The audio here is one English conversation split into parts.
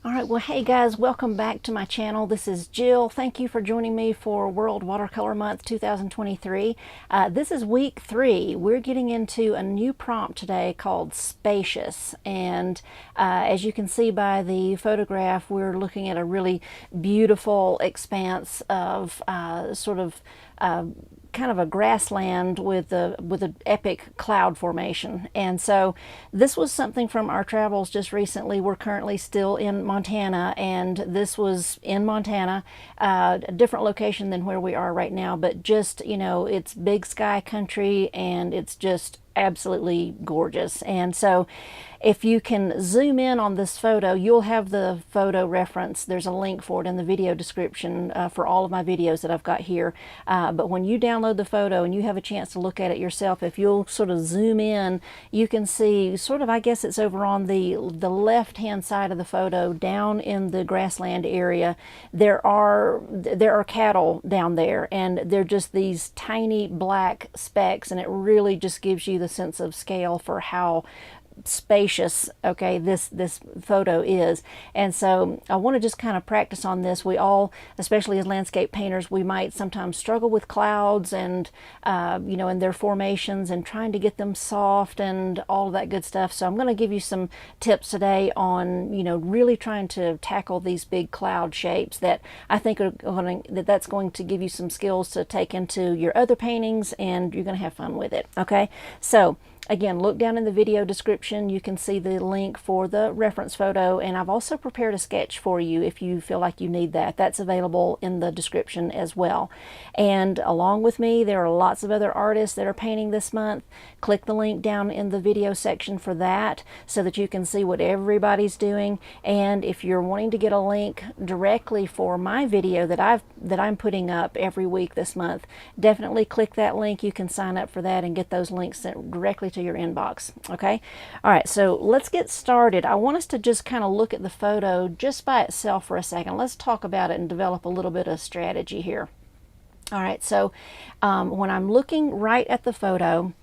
All right, well, hey guys, welcome back to my channel. This is Jill. Thank you for joining me for World Watercolor Month 2023. This is week 3. We're getting into a new prompt today called Spacious. And as you can see by the photograph, we're looking at a really beautiful expanse of kind of a grassland with an epic cloud formation. And so this was something from our travels just recently. We're currently still in Montana, and this was in Montana, a different location than where we are right now, but just, you know, it's big sky country and it's just absolutely gorgeous. And so if you can zoom in on this photo, you'll have the photo reference. There's a link for it in the video description for all of my videos that I've got here. But when you download the photo and you have a chance to look at it yourself, if you'll sort of zoom in, you can see sort of, I guess it's over on the left hand side of the photo, down in the grassland area. There are cattle down there, and they're just these tiny black specks, and it really just gives you the sense of scale for how spacious, okay, this photo is. And so I want to just kind of practice on this. We all, especially as landscape painters, we might sometimes struggle with clouds and you know, and their formations and trying to get them soft and all of that good stuff. So I'm going to give you some tips today on, you know, really trying to tackle these big cloud shapes that I think are that's going to give you some skills to take into your other paintings, and you're going to have fun with it. Okay, so again, look down in the video description. You can see the link for the reference photo, and I've also prepared a sketch for you if you feel like you need that. That's available in the description as well. And along with me, there are lots of other artists that are painting this month. Click the link down in the video section for that so that you can see what everybody's doing. And if you're wanting to get a link directly for my video that I'm putting up every week this month, definitely click that link. You can sign up for that and get those links sent directly to your inbox. Okay, all right, so let's get started. I want us to just kind of look at the photo just by itself for a second. Let's talk about it and develop a little bit of strategy here. All right, so when I'm looking right at the photo,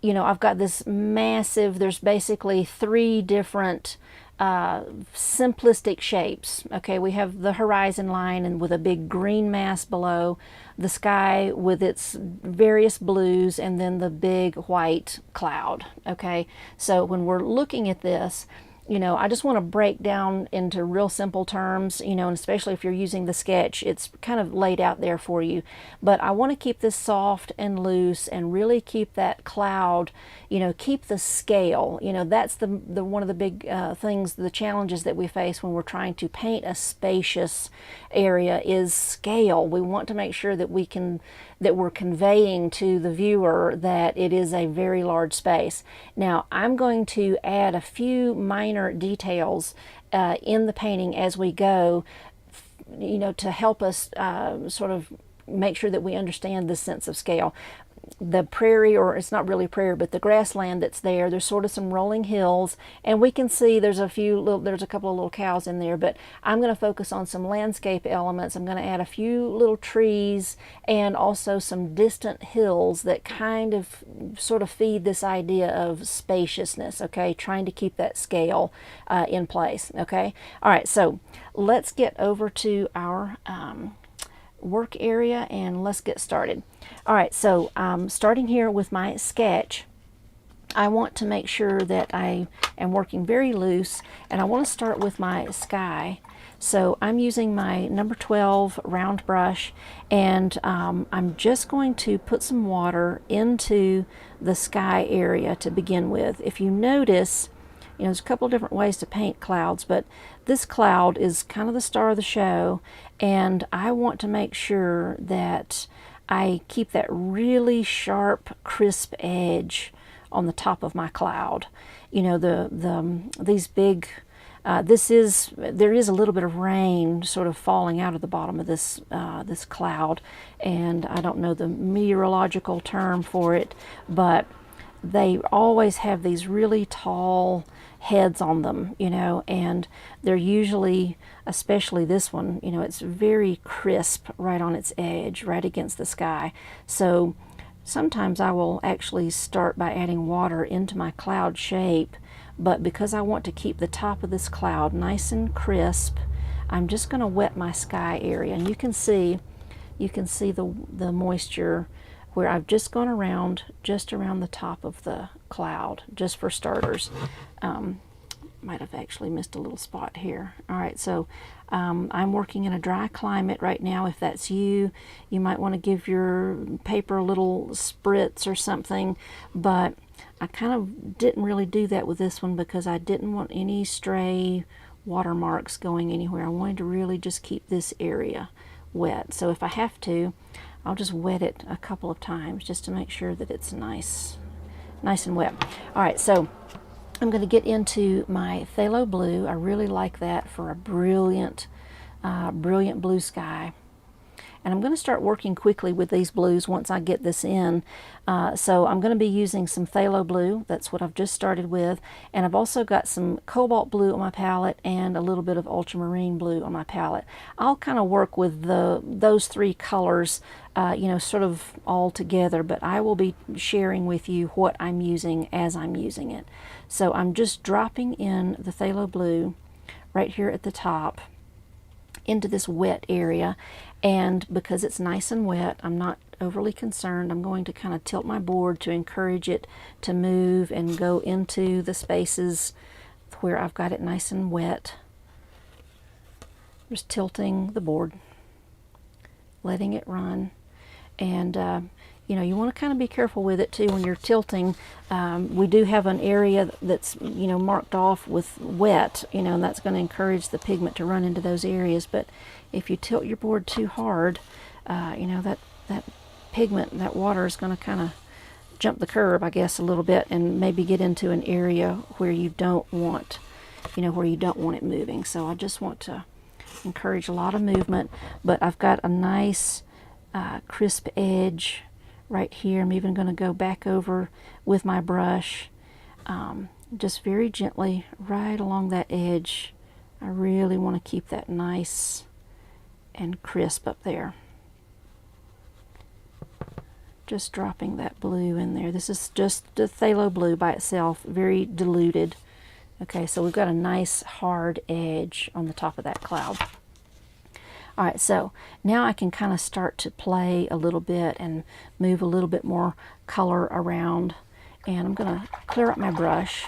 you know, I've got this massive, there's basically 3 different simplistic shapes. Okay, we have the horizon line and with a big green mass below, the sky with its various blues, and then the big white cloud. Okay, so when we're looking at this, you know, I just want to break down into real simple terms, you know, and especially if you're using the sketch, it's kind of laid out there for you. But I want to keep this soft and loose and really keep that cloud, you know, keep the scale. You know, that's the one of the big things, the challenges that we face when we're trying to paint a spacious area is scale. We want to make sure that we're conveying to the viewer that it is a very large space. Now, I'm going to add a few minor details in the painting as we go, you know, to help us sort of make sure that we understand this sense of scale. The prairie, or it's not really prairie, but the grassland that's there, there's sort of some rolling hills, and we can see there's a couple of little cows in there, but I'm going to focus on some landscape elements. I'm going to add a few little trees and also some distant hills that kind of sort of feed this idea of spaciousness. Okay, trying to keep that scale in place. Okay, all right, so let's get over to our work area and let's get started. All right, so starting here with my sketch, I want to make sure that I am working very loose, and I want to start with my sky. So I'm using my number 12 round brush, and I'm just going to put some water into the sky area to begin with. If you notice, you know, there's a couple of different ways to paint clouds, but this cloud is kind of the star of the show, and I want to make sure that I keep that really sharp, crisp edge on the top of my cloud. You know, these big, there is a little bit of rain sort of falling out of the bottom of this this cloud, and I don't know the meteorological term for it, but they always have these really tall heads on them, you know, and they're usually, especially this one, you know, it's very crisp right on its edge, right against the sky. So sometimes I will actually start by adding water into my cloud shape but because I want to keep the top of this cloud nice and crisp, I'm just going to wet my sky area. And you can see the moisture where I've just gone around, just around the top of the cloud, just for starters. Might have actually missed a little spot here. All right, so I'm working in a dry climate right now. If that's you, you might want to give your paper a little spritz or something, but I kind of didn't really do that with this one because I didn't want any stray watermarks going anywhere. I wanted to really just keep this area wet. So if I have to, I'll just wet it a couple of times just to make sure that it's nice and wet. All right, so I'm going to get into my phthalo blue. I really like that for a brilliant blue sky. And I'm going to start working quickly with these blues once I get this in. So I'm going to be using some phthalo blue. That's what I've just started with. And I've also got some cobalt blue on my palette and a little bit of ultramarine blue on my palette. I'll kind of work with those three colors, you know, sort of all together, but I will be sharing with you what I'm using as I'm using it. So I'm just dropping in the phthalo blue right here at the top into this wet area, and because it's nice and wet, I'm not overly concerned. I'm going to kind of tilt my board to encourage it to move and go into the spaces where I've got it nice and wet. Just tilting the board, letting it run, and you know, you want to kind of be careful with it too when you're tilting. We do have an area that's, you know, marked off with wet, you know, and that's going to encourage the pigment to run into those areas. But if you tilt your board too hard, you know, that pigment, that water is going to kind of jump the curb, I guess, a little bit, and maybe get into an area where you don't want, you know, where you don't want it moving. So I just want to encourage a lot of movement, but I've got a nice crisp edge right here. I'm even going to go back over with my brush, just very gently right along that edge. I really want to keep that nice and crisp up there. Just dropping that blue in there. This is just the phthalo blue by itself, very diluted. Okay, so we've got a nice hard edge on the top of that cloud. All right, so now I can kind of start to play a little bit and move a little bit more color around. And I'm going to clear up my brush.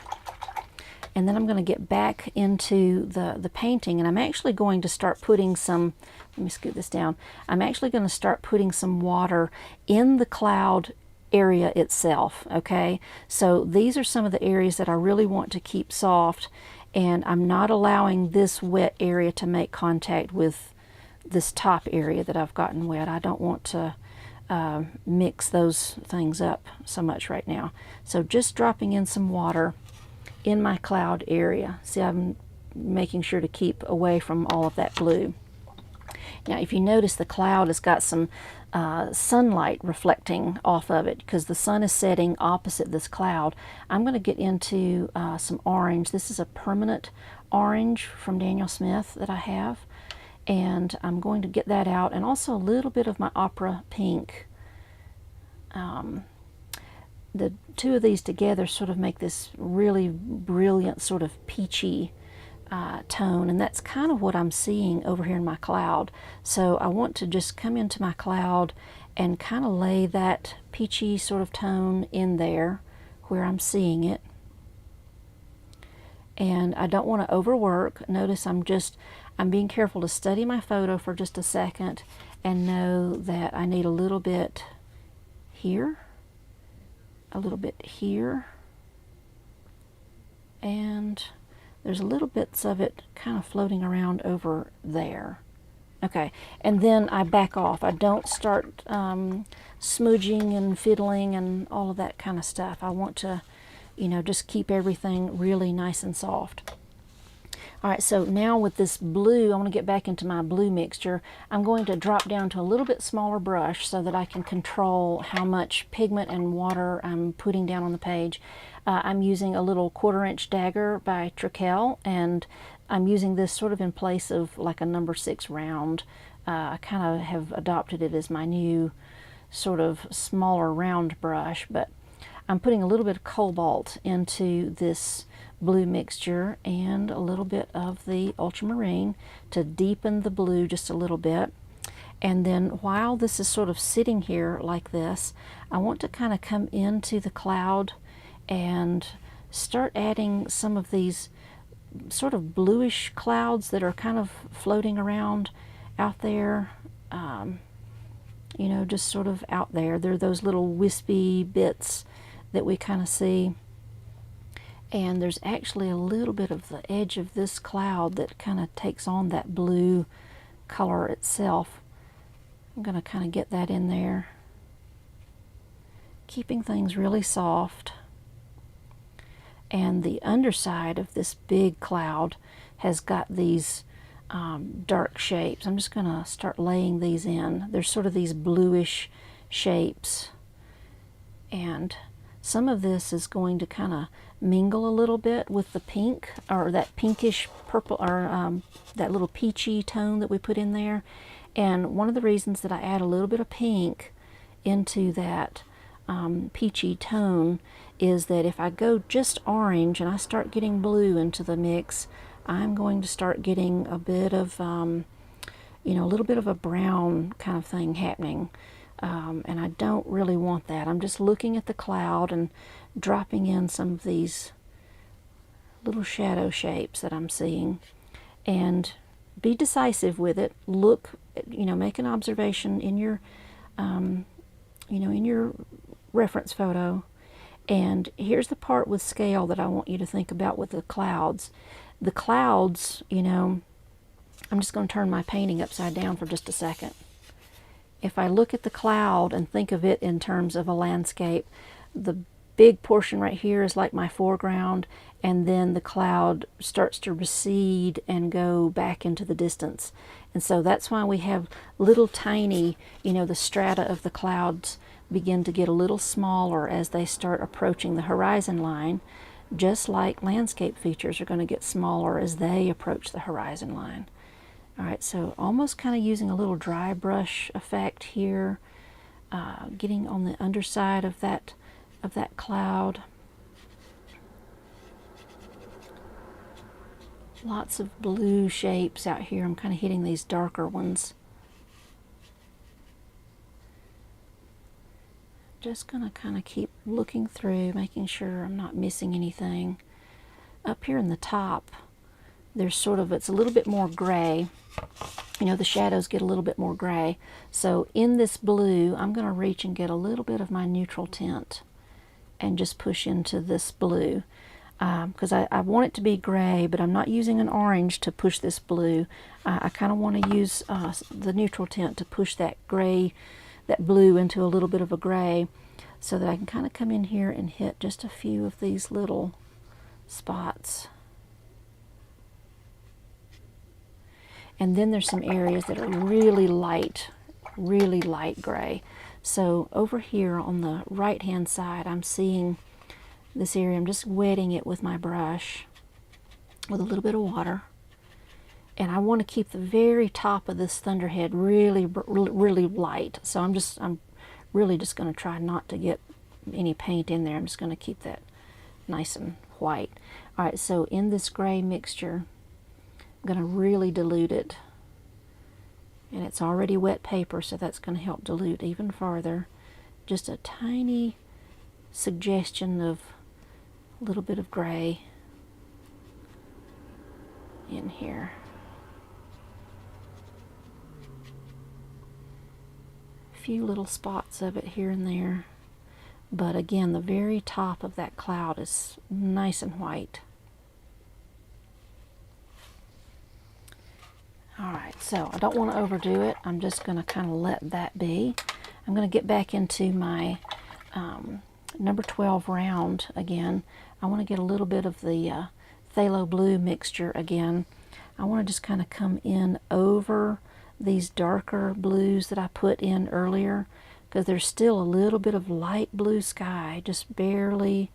And then I'm going to get back into the painting. And I'm actually going to start putting some, let me scoot this down. I'm actually going to start putting some water in the cloud area itself, okay? So these are some of the areas that I really want to keep soft. And I'm not allowing this wet area to make contact with this top area that I've gotten wet. I don't want to mix those things up so much right now. So just dropping in some water in my cloud area. See, I'm making sure to keep away from all of that blue. Now, if you notice, the cloud has got some sunlight reflecting off of it because the sun is setting opposite this cloud. I'm going to get into some orange. This is a permanent orange from Daniel Smith that I have. And I'm going to get that out, and also a little bit of my opera pink. The two of these together sort of make this really brilliant sort of peachy tone, and that's kind of what I'm seeing over here in my cloud. So I want to just come into my cloud and kind of lay that peachy sort of tone in there where I'm seeing it. And I don't want to overwork. Notice I'm being careful to study my photo for just a second and know that I need a little bit here, a little bit here, and there's a little bits of it kind of floating around over there. Okay, and then I back off. I don't start smudging and fiddling and all of that kind of stuff. I want to, you know, just keep everything really nice and soft. All right, so now with this blue, I want to get back into my blue mixture. I'm going to drop down to a little bit smaller brush so that I can control how much pigment and water I'm putting down on the page. I'm using a little 1/4-inch dagger by Trekell, and I'm using this sort of in place of like a number 6 round. I kind of have adopted it as my new sort of smaller round brush, but I'm putting a little bit of cobalt into this blue mixture and a little bit of the ultramarine to deepen the blue just a little bit. And then while this is sort of sitting here like this, I want to kind of come into the cloud and start adding some of these sort of bluish clouds that are kind of floating around out there, you know, just sort of out there. They're those little wispy bits that we kind of see. And there's actually a little bit of the edge of this cloud that kind of takes on that blue color itself. I'm going to kind of get that in there, keeping things really soft. And the underside of this big cloud has got these dark shapes. I'm just going to start laying these in. There's sort of these bluish shapes, and some of this is going to kind of mingle a little bit with the pink, or that pinkish purple, or that little peachy tone that we put in there. And one of the reasons that I add a little bit of pink into that peachy tone is that if I go just orange and I start getting blue into the mix, I'm going to start getting a bit of, you know, a little bit of a brown kind of thing happening. And I don't really want that. I'm just looking at the cloud and dropping in some of these little shadow shapes that I'm seeing. And be decisive with it. Look, you know, make an observation in your, you know, in your reference photo. And here's the part with scale that I want you to think about with the clouds. The clouds, you know, I'm just going to turn my painting upside down for just a second. If I look at the cloud and think of it in terms of a landscape, the big portion right here is like my foreground, and then the cloud starts to recede and go back into the distance. And so that's why we have little tiny, you know, the strata of the clouds begin to get a little smaller as they start approaching the horizon line, just like landscape features are going to get smaller as they approach the horizon line. All right, so almost kind of using a little dry brush effect here, getting on the underside of that cloud. Lots of blue shapes out here. I'm kind of hitting these darker ones. Just going to kind of keep looking through, making sure I'm not missing anything. Up here in the top, there's sort of, it's a little bit more gray. You know, the shadows get a little bit more gray. So in this blue, I'm going to reach and get a little bit of my neutral tint and just push into this blue. Because I want it to be gray, but I'm not using an orange to push this blue. I kind of want to use the neutral tint to push that gray, that blue into a little bit of a gray, so that I can kind of come in here and hit just a few of these little spots. And then there's some areas that are really light gray. So over here on the right hand side, I'm seeing this area. I'm just wetting it with my brush with a little bit of water. And I want to keep the very top of this thunderhead really light. So I'm really just going to try not to get any paint in there. I'm just going to keep that nice and white. All right, so in this gray mixture, I'm going to really dilute it. And it's already wet paper, so that's going to help dilute even farther. Just a tiny suggestion of a little bit of gray in here. A few little spots of it here and there. But again, the very top of that cloud is nice and white. Alright, so I don't want to overdo it. I'm just going to kind of let that be. I'm going to get back into my number 12 round again. I want to get a little bit of the phthalo blue mixture again. I want to just kind of come in over these darker blues that I put in earlier, because there's still a little bit of light blue sky just barely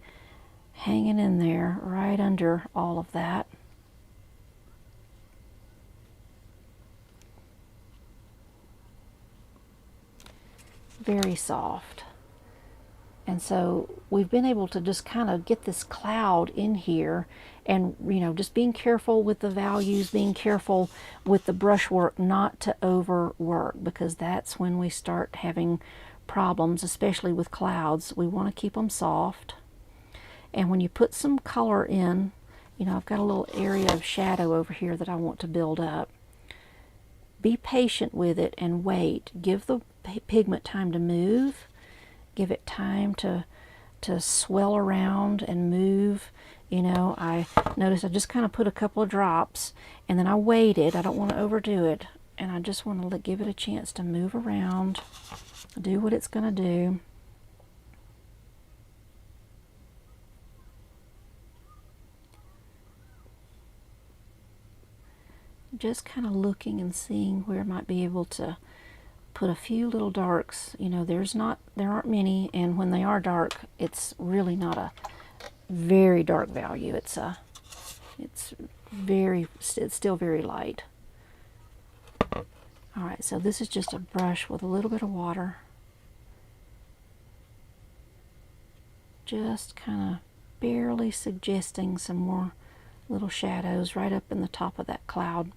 hanging in there right under all of that. Very soft. And so we've been able to just kind of get this cloud in here, and just being careful with the values, being careful with the brushwork not to overwork, because that's when we start having problems, especially with clouds. We want to keep them soft. And when you put some color in, I've got a little area of shadow over here that I want to build up. Be patient with it and wait. Give the pigment time to move. Give it time to swell around and move. I noticed I just kind of put a couple of drops, and then I waited. I don't want to overdo it, and I just want to give it a chance to move around, do what it's going to do. Just kind of looking and seeing where I might be able to put a few little darks. There aren't many, and when they are dark, it's really not a very dark value. It's still very light. All right, so this is just a brush with a little bit of water. Just kind of barely suggesting some more little shadows right up in the top of that cloud,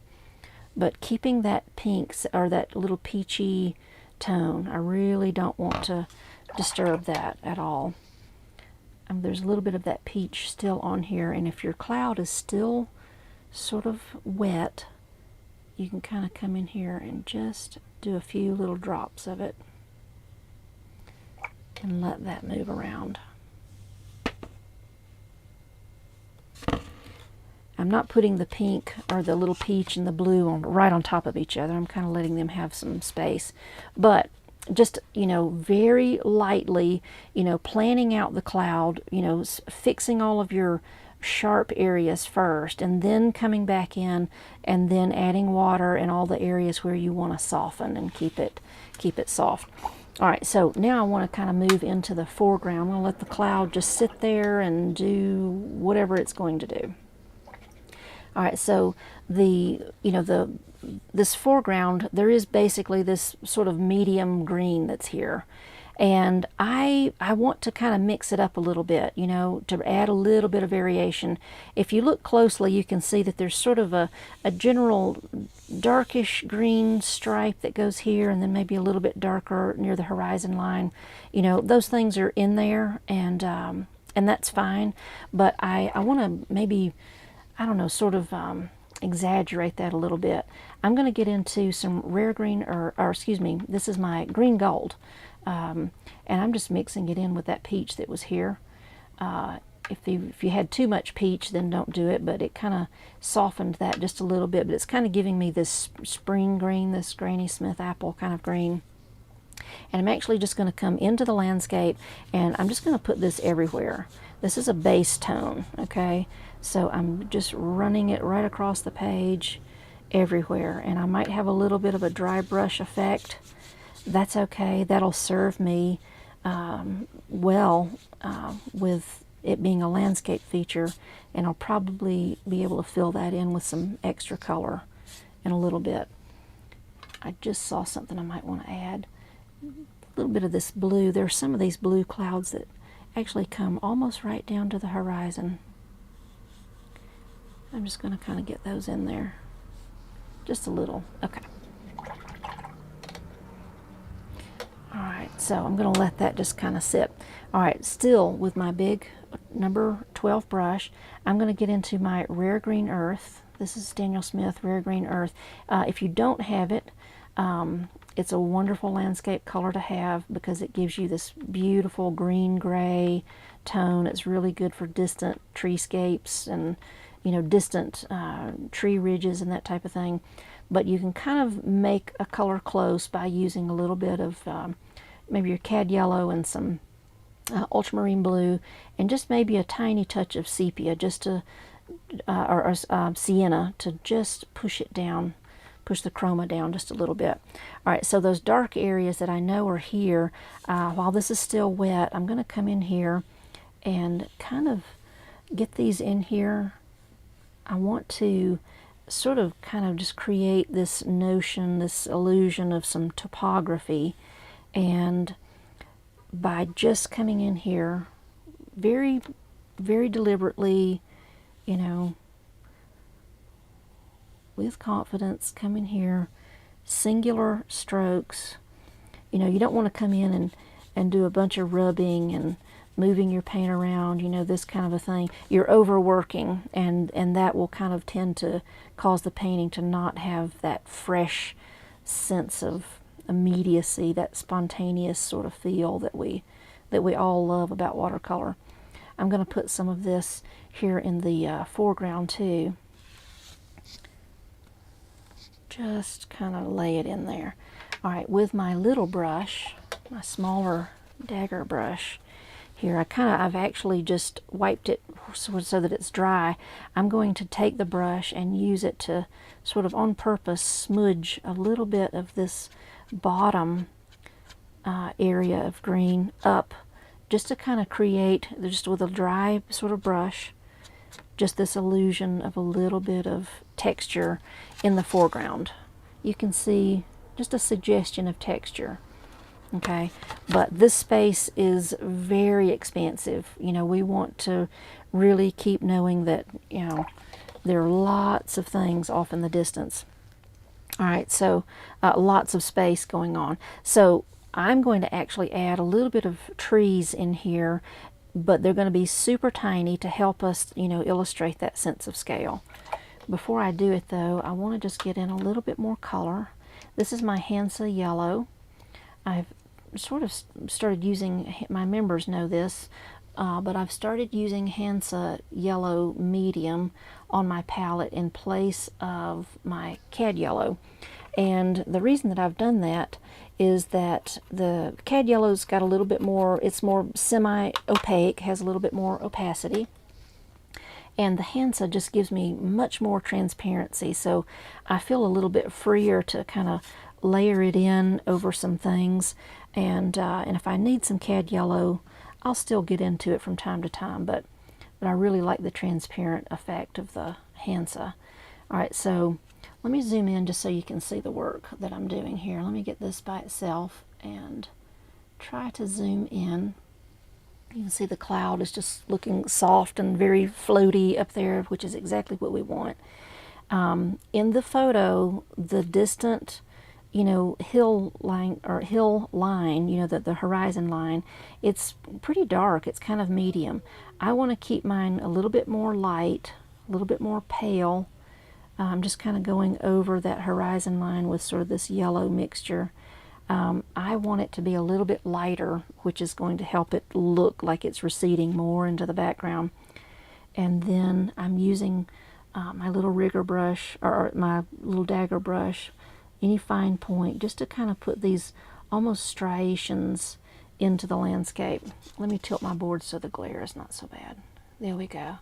but keeping that pink or that little peachy tone. I really don't want to disturb that at all. There's a little bit of that peach still on here, and if your cloud is still sort of wet, you can kind of come in here and just do a few little drops of it and let that move around. I'm not putting the pink or the little peach and the blue right on top of each other. I'm kind of letting them have some space. But just, very lightly, planning out the cloud, fixing all of your sharp areas first, and then coming back in and then adding water in all the areas where you want to soften and keep it soft. All right, so now I want to kind of move into the foreground. I'm going to let the cloud just sit there and do whatever it's going to do. All right, so this foreground, there is basically this sort of medium green that's here. And I want to kind of mix it up a little bit, to add a little bit of variation. If you look closely, you can see that there's sort of a general darkish green stripe that goes here, and then maybe a little bit darker near the horizon line. Those things are in there, and that's fine. But I want to maybe, I don't know, sort of exaggerate that a little bit. I'm going to get into some rare green, or excuse me, this is my green gold. And I'm just mixing it in with that peach that was here. If you had too much peach, then don't do it, but it kind of softened that just a little bit. But it's kind of giving me this spring green, this Granny Smith apple kind of green. And I'm actually just going to come into the landscape, and I'm just going to put this everywhere. This is a base tone, okay? So I'm just running it right across the page everywhere. And I might have a little bit of a dry brush effect. That's okay. That'll serve me well with it being a landscape feature, and I'll probably be able to fill that in with some extra color in a little bit. I just saw something I might want to add. A little bit of this blue. There are some of these blue clouds that actually come almost right down to the horizon. I'm just going to kind of get those in there. Just a little. Okay. Alright, so I'm going to let that just kind of sit. Alright, still with my big number 12 brush, I'm going to get into my Rare Green Earth. This is Daniel Smith Rare Green Earth. If you don't have it, it's a wonderful landscape color to have because it gives you this beautiful green-gray tone. It's really good for distant treescapes and distant tree ridges and that type of thing. But you can kind of make a color close by using a little bit of maybe your cad yellow and some ultramarine blue, and just maybe a tiny touch of sepia, just to or sienna, to just push it down, push the chroma down just a little bit. All right, so those dark areas that I know are here, while this is still wet, I'm going to come in here and kind of get these in here. I want to sort of kind of just create this notion, this illusion of some topography. And by just coming in here very, very deliberately, you know, with confidence, come in here, singular strokes. You know, you don't want to come in and do a bunch of rubbing and moving your paint around, you know, this kind of a thing. You're overworking, and that will kind of tend to cause the painting to not have that fresh sense of immediacy, that spontaneous sort of feel that we all love about watercolor. I'm going to put some of this here in the foreground too. Just kind of lay it in there. All right, with my little brush, my smaller dagger brush here, I've actually just wiped it so that it's dry. I'm going to take the brush and use it to sort of on purpose smudge a little bit of this bottom area of green up, just to kind of create, just with a dry sort of brush, just this illusion of a little bit of texture in the foreground. You can see just a suggestion of texture. Okay, but this space is very expansive. You know, we want to really keep knowing that, you know, there are lots of things off in the distance. All right, so lots of space going on. So I'm going to actually add a little bit of trees in here, but they're going to be super tiny to help us, you know, illustrate that sense of scale. Before I do it though, I want to just get in a little bit more color. This is my Hansa yellow. I've sort of started using, my members know this, but I've started using Hansa yellow medium on my palette in place of my cad yellow. And the reason that I've done that is that the cad yellow's got a little bit more, it's more semi-opaque, has a little bit more opacity. And the Hansa just gives me much more transparency, so I feel a little bit freer to kind of layer it in over some things. And if I need some cad yellow, I'll still get into it from time to time, but I really like the transparent effect of the Hansa. All right, so let me zoom in just so you can see the work that I'm doing here. Let me get this by itself and try to zoom in. You can see the cloud is just looking soft and very floaty up there, which is exactly what we want. In the photo, the distant, you know, hill line, you know, the horizon line, it's pretty dark. It's kind of medium. I want to keep mine a little bit more light, a little bit more pale. I'm just kind of going over that horizon line with sort of this yellow mixture. I want it to be a little bit lighter, which is going to help it look like it's receding more into the background. And then I'm using my little rigger brush, or my little dagger brush, any fine point, just to kind of put these almost striations into the landscape. Let me tilt my board so the glare is not so bad. There we go.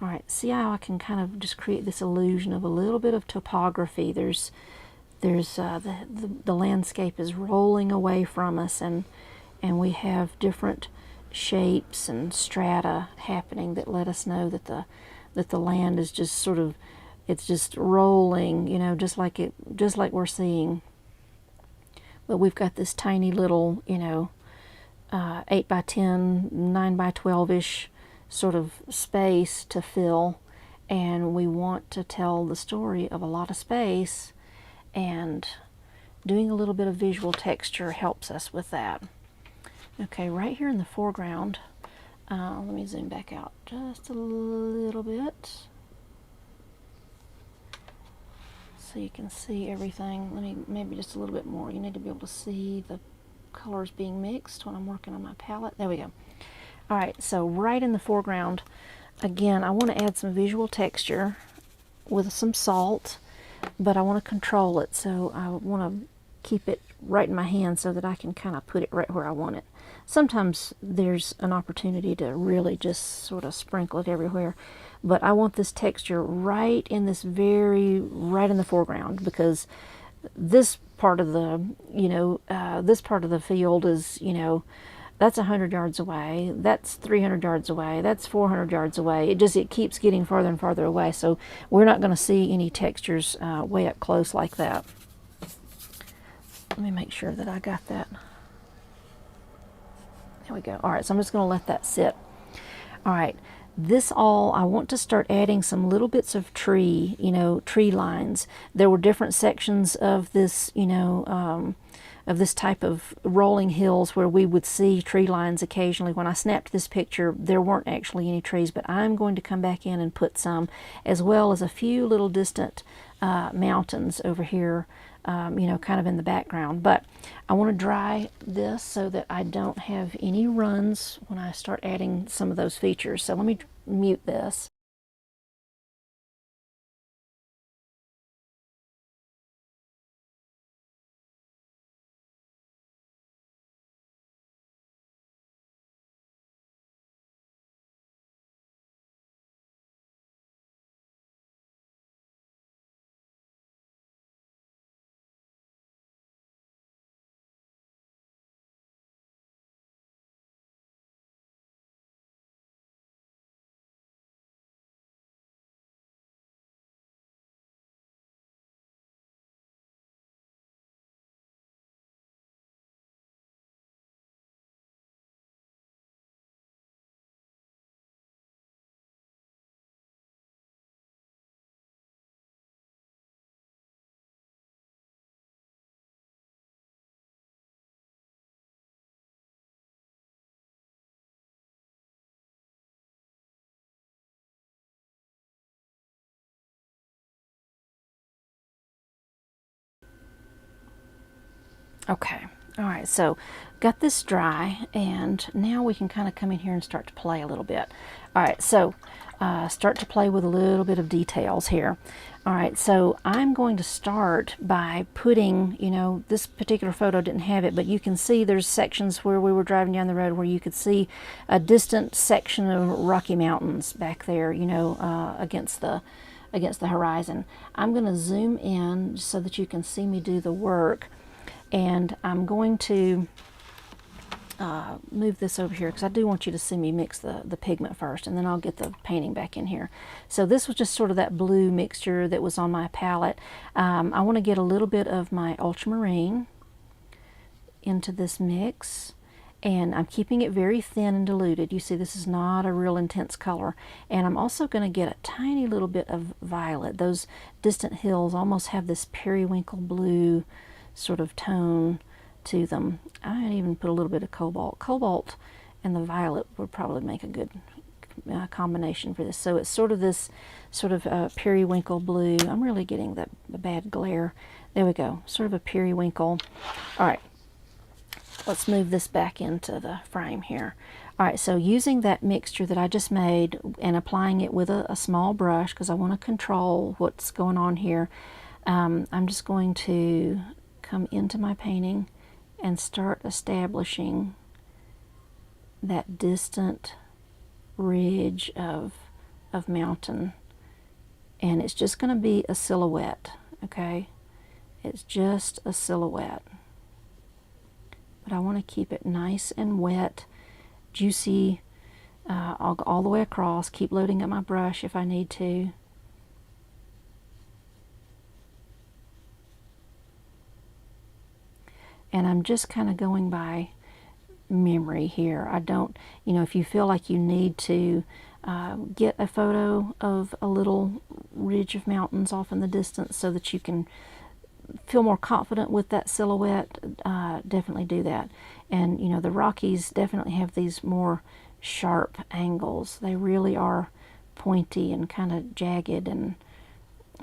All right, see how I can kind of just create this illusion of a little bit of topography. There's the landscape is rolling away from us, and we have different shapes and strata happening that let us know that the land is just sort of, it's just rolling, you know, just like we're seeing. But we've got this tiny little, you know, 8 by 10, 9 by 12-ish sort of space to fill, and we want to tell the story of a lot of space, and doing a little bit of visual texture helps us with that. Okay, right here in the foreground, let me zoom back out just a little bit so you can see everything. Let me maybe just a little bit more. You need to be able to see the colors being mixed when I'm working on my palette. There we go. All right, so right in the foreground, again, I want to add some visual texture with some salt, but I want to control it, so I want to keep it right in my hand so that I can kind of put it right where I want it. Sometimes there's an opportunity to really just sort of sprinkle it everywhere, but I want this texture right in this right in the foreground, because this part of the, you know, this part of the field is, you know, that's 100 yards away, that's 300 yards away, that's 400 yards away. It keeps getting farther and farther away, so we're not going to see any textures way up close like that. Let me make sure that I got that There we go. All right, so I'm just going to let that sit. All right, I want to start adding some little bits of tree, tree lines. There were different sections of this, of this type of rolling hills where we would see tree lines occasionally. When I snapped this picture, there weren't actually any trees, but I'm going to come back in and put some, as well as a few little distant mountains over here, kind of in the background. But I want to dry this so that I don't have any runs when I start adding some of those features. So let me mute this. Okay, all right, so got this dry, and now we can kind of come in here and start to play a little bit. All right, so start to play with a little bit of details here. All right, so I'm going to start by putting, this particular photo didn't have it, but you can see there's sections where we were driving down the road where you could see a distant section of Rocky Mountains back there, against the horizon. I'm going to zoom in so that you can see me do the work. And I'm going to move this over here because I do want you to see me mix the pigment first, and then I'll get the painting back in here. So this was just sort of that blue mixture that was on my palette. I want to get a little bit of my ultramarine into this mix, and I'm keeping it very thin and diluted. You see, this is not a real intense color. And I'm also going to get a tiny little bit of violet. Those distant hills almost have this periwinkle blue sort of tone to them. I might even put a little bit of cobalt. Cobalt and the violet would probably make a good combination for this. So it's sort of this sort of periwinkle blue. I'm really getting the bad glare. There we go. Sort of a periwinkle. All right. Let's move this back into the frame here. All right, so using that mixture that I just made and applying it with a small brush because I want to control what's going on here, I'm just going to come into my painting and start establishing that distant ridge of mountain, and it's just going to be a silhouette, okay? It's just a silhouette, but I want to keep it nice and wet, juicy, all the way across. Keep loading up my brush if I need to. And I'm just kind of going by memory here. I don't, if you feel like you need to get a photo of a little ridge of mountains off in the distance so that you can feel more confident with that silhouette, definitely do that. And, the Rockies definitely have these more sharp angles. They really are pointy and kind of jagged and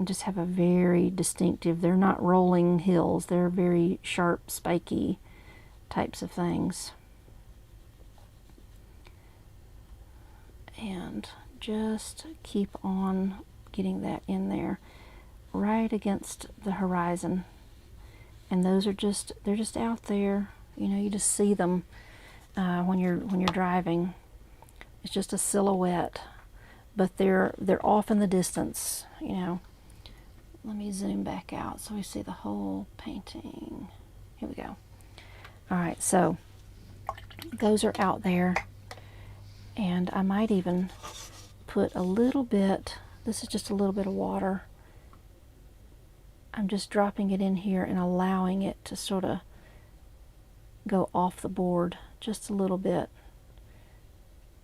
just have a very distinctive, they're not rolling hills, they're very sharp, spiky types of things. And just keep on getting that in there right against the horizon. And those are just, they're just out there, you just see them when you're driving. It's just a silhouette, but they're off in the distance, Let me zoom back out so we see the whole painting. Here we go. All right, so those are out there, and I might even put a little bit, this is just a little bit of water. I'm just dropping it in here and allowing it to sort of go off the board just a little bit,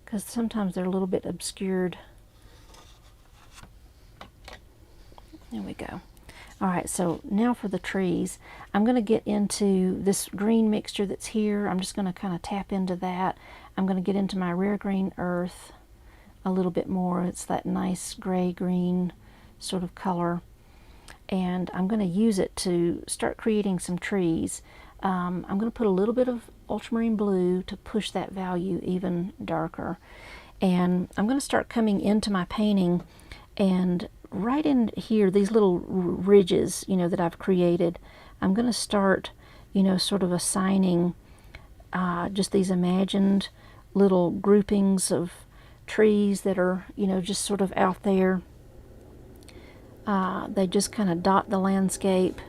because sometimes they're a little bit obscured. There we go. All right, so now for the trees. I'm going to get into this green mixture that's here. I'm just going to kind of tap into that. I'm going to get into my rare green earth a little bit more. It's that nice gray-green sort of color. And I'm going to use it to start creating some trees. I'm going to put a little bit of ultramarine blue to push that value even darker. And I'm going to start coming into my painting, and right in here, these little ridges, that I've created, I'm going to start, sort of assigning just these imagined little groupings of trees that are, just sort of out there. They just kind of dot the landscape,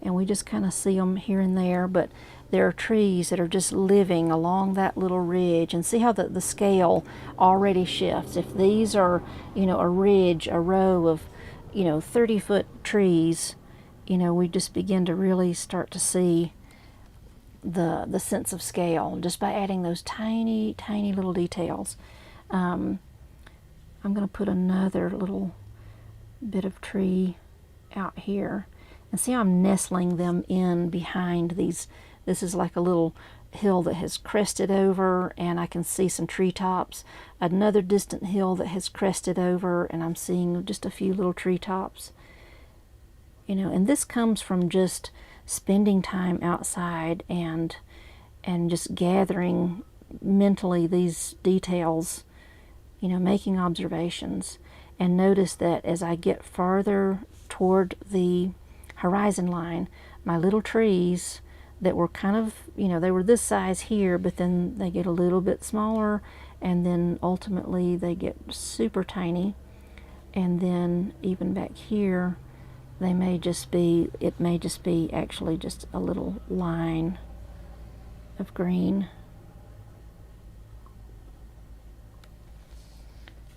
and we just kind of see them here and there, but there are trees that are just living along that little ridge. And see how the scale already shifts. If these are, a ridge, a row of, 30-foot trees, we just begin to really start to see the sense of scale just by adding those tiny, tiny little details. I'm going to put another little bit of tree out here, and see how I'm nestling them in behind these. This is like a little hill that has crested over, and I can see some treetops. Another distant hill that has crested over, and I'm seeing just a few little treetops. And this comes from just spending time outside and just gathering mentally these details, making observations. And notice that as I get farther toward the horizon line, my little trees that were kind of, they were this size here, but then they get a little bit smaller, and then ultimately they get super tiny. And then even back here, it may just be actually just a little line of green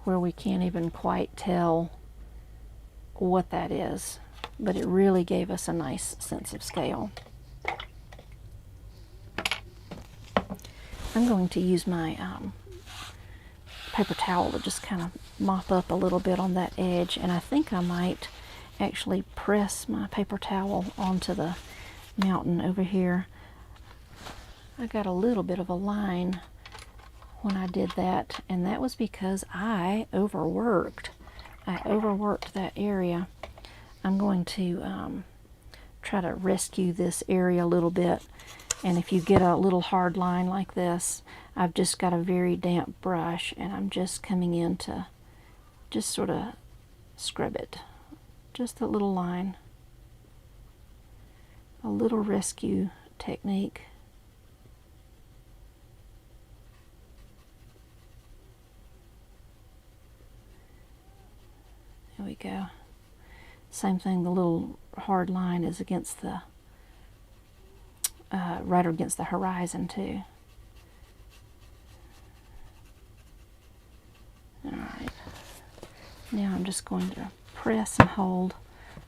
where we can't even quite tell what that is, but it really gave us a nice sense of scale. I'm going to use my paper towel to just kind of mop up a little bit on that edge, and I think I might actually press my paper towel onto the mountain over here. I got a little bit of a line when I did that, and that was because I overworked that area. I'm going to try to rescue this area a little bit. And if you get a little hard line like this, I've just got a very damp brush, and I'm just coming in to just sort of scrub it. Just a little line. A little rescue technique. There we go. Same thing, the little hard line is against the right against the horizon too. Alright, now I'm just going to press and hold.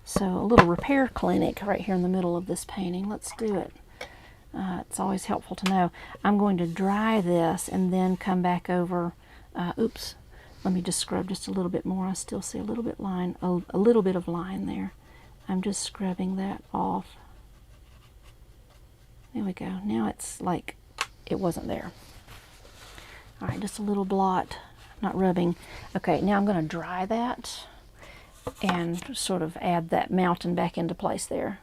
So a little repair clinic right here in the middle of this painting. Let's do it. It's always helpful to know. I'm going to dry this and then come back over. Oops, let me just scrub just a little bit more. I still see a little bit a little bit of line there. I'm just scrubbing that off. There we go. Now it's like it wasn't there. All right, just a little blot, not rubbing. Okay, now I'm going to dry that and sort of add that mountain back into place there.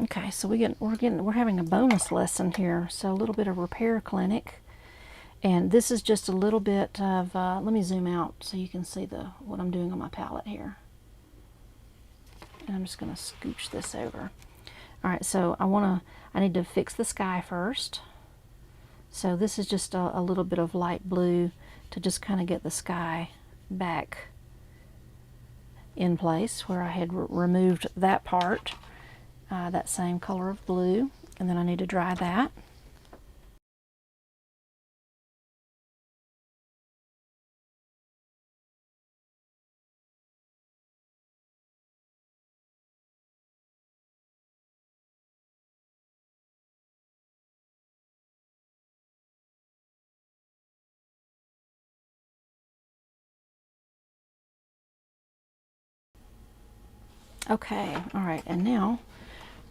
Okay, so we're having a bonus lesson here. So a little bit of repair clinic, and this is just a little bit of. Let me zoom out so you can see what I'm doing on my palette here. And I'm just going to scooch this over. All right, so I need to fix the sky first. So this is just a little bit of light blue to just kind of get the sky back in place where I had removed that part, that same color of blue, and then I need to dry that. Okay, all right, and now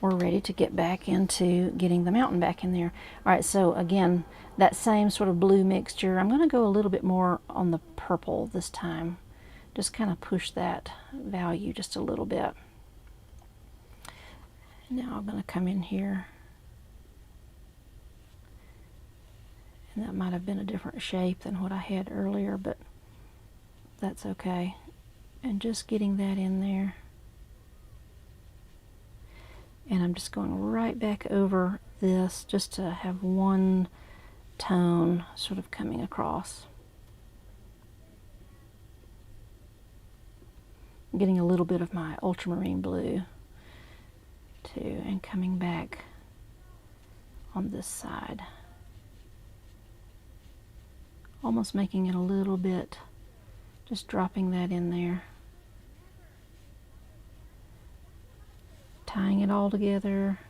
we're ready to get back into getting the mountain back in there. All right, so again, that same sort of blue mixture, I'm going to go a little bit more on the purple this time. Just kind of push that value just a little bit. Now I'm going to come in here, and that might have been a different shape than what I had earlier, but that's okay. And just getting that in there. And I'm just going right back over this just to have one tone sort of coming across. I'm getting a little bit of my ultramarine blue too, and coming back on this side. Almost making it a little bit, just dropping that in there. Tying it all together.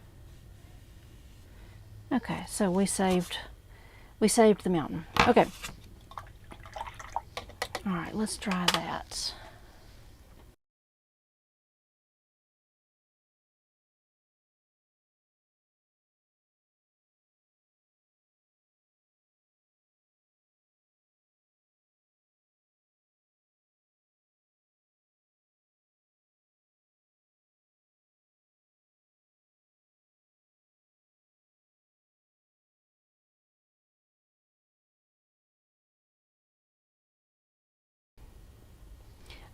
Okay, so we saved the mountain. Okay. All right, let's dry that.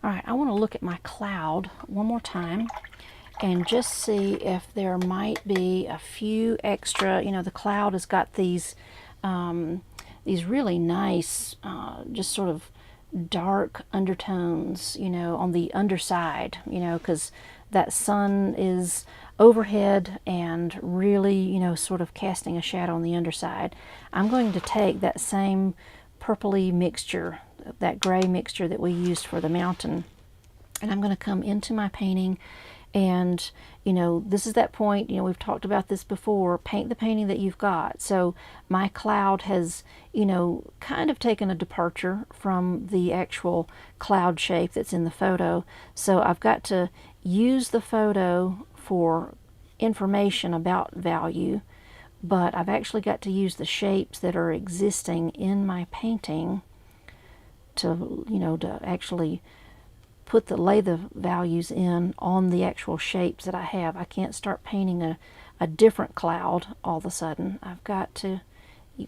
All right, I want to look at my cloud one more time and just see if there might be a few extra, the cloud has got these really nice, just sort of dark undertones, on the underside, because that sun is overhead and really, sort of casting a shadow on the underside. I'm going to take that same purpley mixture, that gray mixture that we used for the mountain, and I'm going to come into my painting. And this is that point, we've talked about this before, paint the painting that you've got. So my cloud has kind of taken a departure from the actual cloud shape that's in the photo, so I've got to use the photo for information about value, but I've actually got to use the shapes that are existing in my painting to to actually lay the values in on the actual shapes that I have. I can't start painting a different cloud all of a sudden. I've got to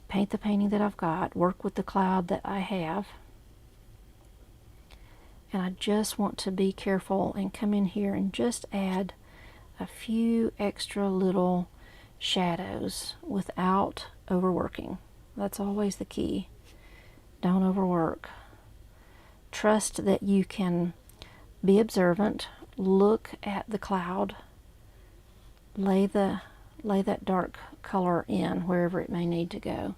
paint the painting that I've got, work with the cloud that I have, and I just want to be careful and come in here and just add a few extra little shadows without overworking. That's always the key. Don't overwork. Trust that you can be observant, look at the cloud, lay that dark color in wherever it may need to go.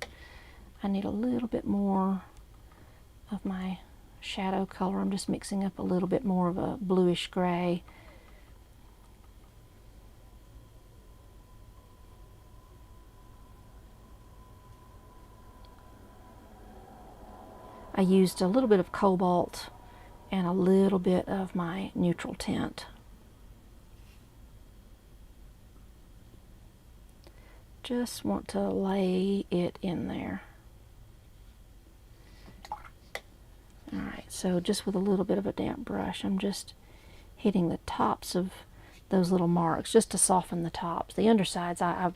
I need a little bit more of my shadow color. I'm just mixing up a little bit more of a bluish gray. I used a little bit of cobalt and a little bit of my neutral tint. Just want to lay it in there. Alright, so just with a little bit of a damp brush, I'm just hitting the tops of those little marks just to soften the tops. The undersides, I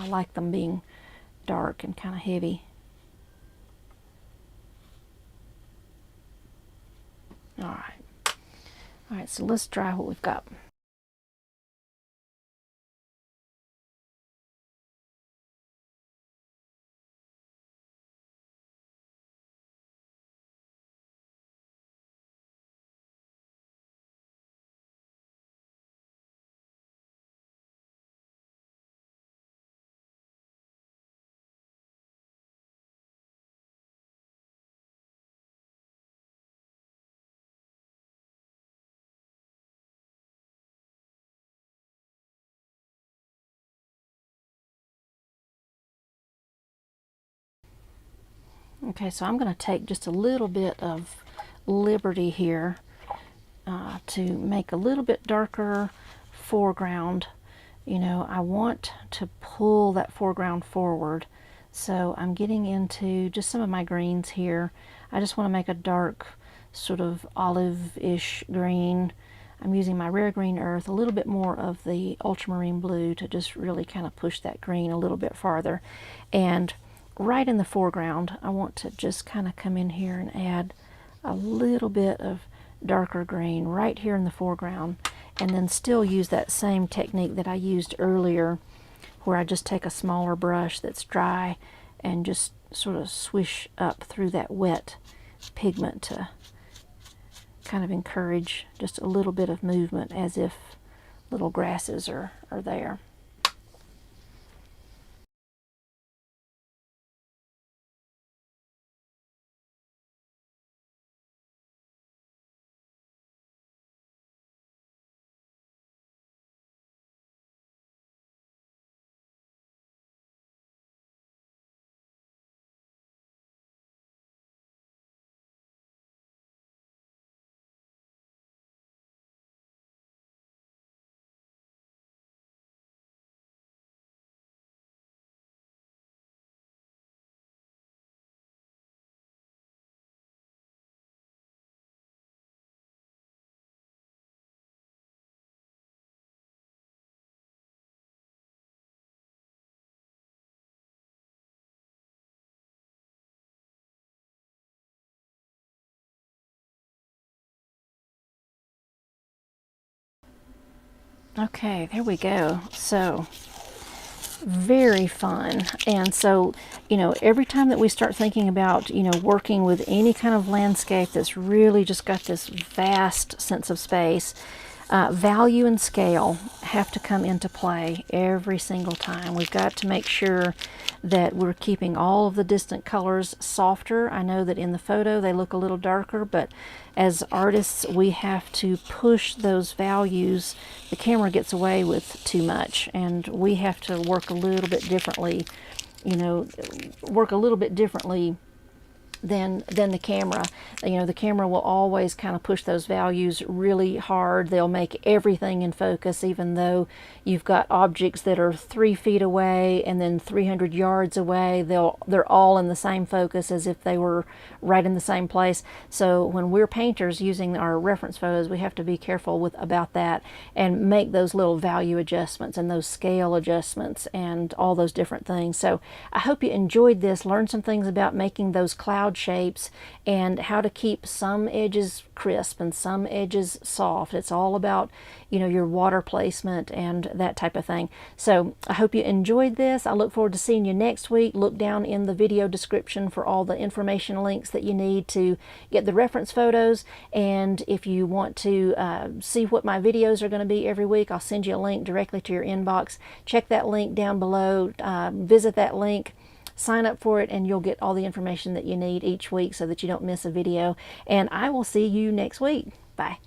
like them being dark and kind of heavy. Alright, so let's dry what we've got. Okay, so I'm going to take just a little bit of liberty here to make a little bit darker foreground. You know, I want to pull that foreground forward. So I'm getting into just some of my greens here. I just want to make a dark sort of olive-ish green. I'm using my rare green earth, a little bit more of the ultramarine blue to just really kind of push that green a little bit farther. And right in the foreground, I want to just kind of come in here and add a little bit of darker green right here in the foreground, and then still use that same technique that I used earlier, where I just take a smaller brush that's dry and just sort of swish up through that wet pigment to kind of encourage just a little bit of movement, as if little grasses are there. Okay, there we go. So very fun. And so, you know, every time that we start thinking about, you know, working with any kind of landscape that's really just got this vast sense of space, value and scale have to come into play every single time. We've got to make sure that we're keeping all of the distant colors softer. I know that in the photo they look a little darker, but as artists we have to push those values. The camera gets away with too much, and we have to work a little bit differently, you know, work a little bit differently than the camera. You know, the camera will always kind of push those values really hard. They'll make everything in focus, even though you've got objects that are 3 feet away and then 300 yards away. They're all in the same focus as if they were right in the same place. So when we're painters using our reference photos, we have to be careful about that and make those little value adjustments and those scale adjustments and all those different things. So I hope you enjoyed this, learned some things about making those cloud shapes and how to keep some edges crisp and some edges soft. It's all about, you know, your water placement and that type of thing. So I hope you enjoyed this. I look forward to seeing you next week. Look down in the video description for all the information links that you need to get the reference photos. And if you want to see what my videos are going to be every week, I'll send you a link directly to your inbox. Check that link down below. Visit that link. Sign up for it and you'll get all the information that you need each week so that you don't miss a video. And I will see you next week. Bye.